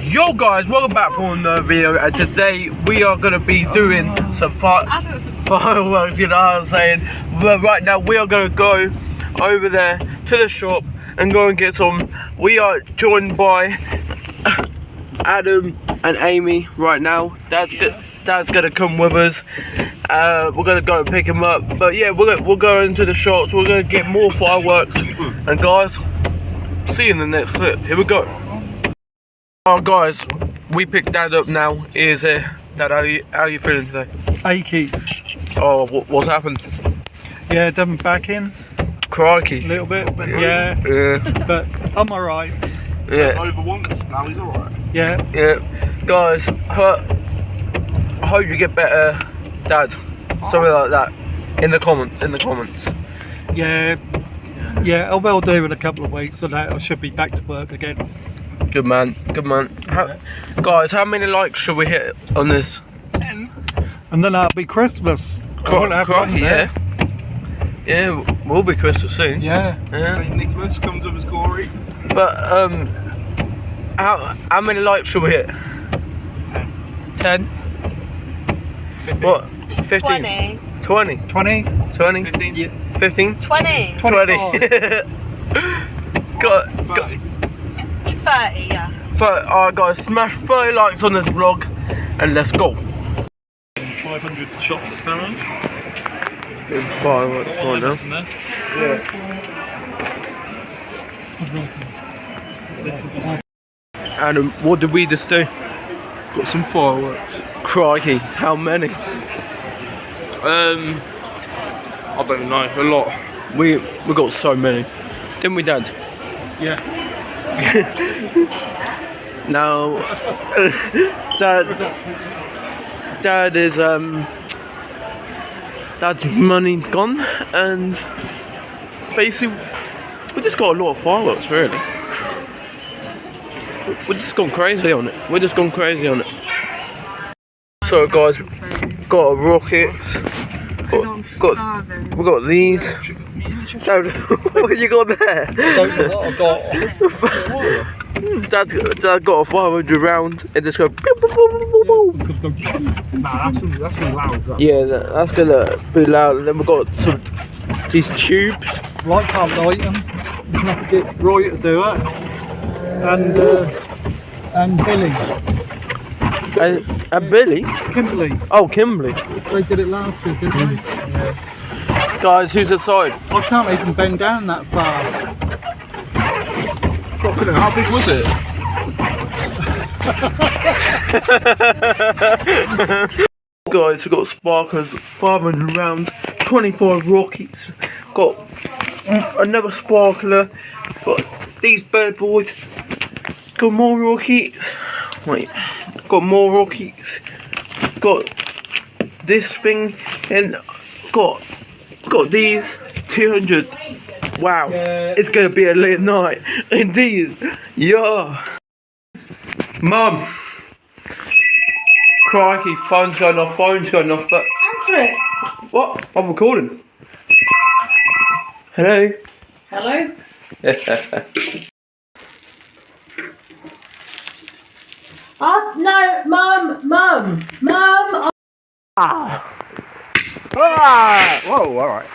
Yo guys, welcome back for another video, and today we are going to be doing some fireworks, you know what I'm saying. But right now we are going to go over there to the shop and go and get some. We are joined by Adam and Amy right now. Dad's going to come with us. We're going to go and pick him up. But yeah, we're going to the shops. We're going to get more fireworks. And guys, see you in the next clip. Here we go. Alright guys, we picked Dad up now. He is here. Dad, how are you feeling today? Achy. Oh, what's happened? Yeah, done back in. Crikey. A little bit, but yeah. But I'm alright. Yeah. Over once, now he's alright. Yeah. Yeah. Guys, I hope you get better, Dad. Something like that. In the comments. Yeah. Yeah, I will do in a couple of weeks, and I should be back to work again. Good man. Guys, how many likes should we hit on this? 10. And then that'll be Christmas. I won't have one Crikey, there. Yeah, we'll be Christmas soon. Yeah. St. Nicholas comes with his glory. But how many likes should we hit? 10. 15. What? 15? 20. 20? 20? 15. Yeah. 15? 20. 20. 30. Got 30, yeah. Alright guys, smash 30 likes on this vlog and let's go. 500 shot cameras. Fireworks right now. Adam, what did we just do? Got some fireworks. Crikey, how many? I don't know, a lot. We got so many. Didn't we, Dad? Yeah. Now, Dad is Dad's money's gone, and basically we just got a lot of fireworks. Really, we're just gone crazy on it. So guys, got rockets. We got these. Dad, what you got there? Dad got a 500 round and just go. Nah, that's gonna be loud. Yeah, that's gonna be loud. And then we've got these tubes. Right, can't light them. You have to get Roy to do it. And Billy. And Billy? Kimberly. Oh, Kimberly. They did it last week, didn't they? Guys, who's aside? I can't even bend down that far. How big was it? Guys, we've got sparklers, 500 rounds, 24 rockets, got another sparkler, got these bad boys, got more rockets, got more rockets, got this thing, and got these 200. Wow, it's gonna be a late night, indeed. Yeah. Mum. Crikey, phone's going off, but... Answer it. What? I'm recording. Hello? Hello? No, Mum. Ah! Whoa, alright.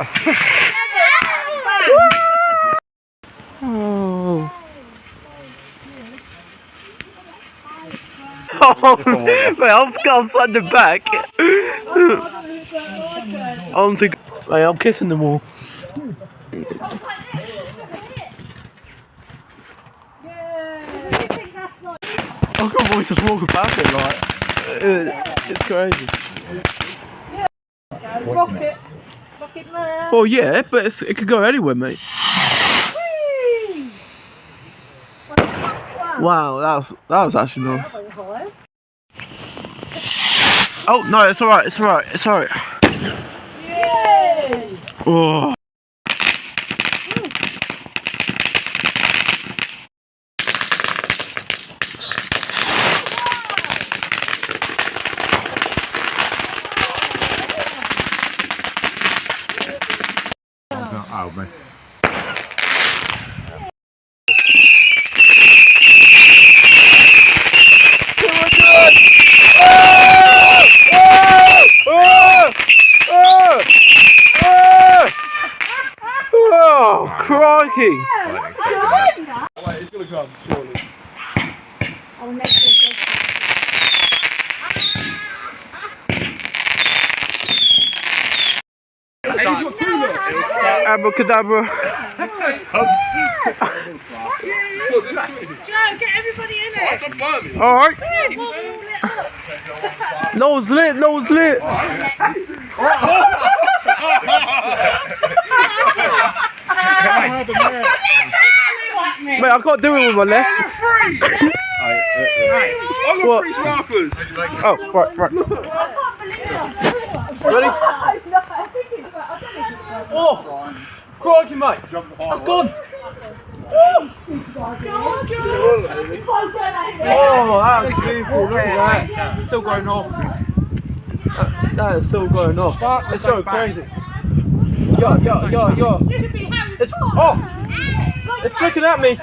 Oh. Oh, wait, I'm standing back. I'm kissing them all. I got voices walking past it like it's crazy. Rocket man. Well, yeah, but it could go anywhere, mate. Wow, that was actually nice. Oh no, it's alright. Yay! Oh. Oh, man. Ricky. Wait, it's gonna come, surely. Abracadabra. Joe, get everybody in it. Alright. Nose lit, nose lit. Mate, I can't do it with my left. I got What? 3 sparklers. Oh, right. Ready? Oh! Crikey, mate. That's gone. Oh, that was beautiful. Look at that. Still going off. That is still going off. Let's go crazy. Yo. It's off. It's flicking at me.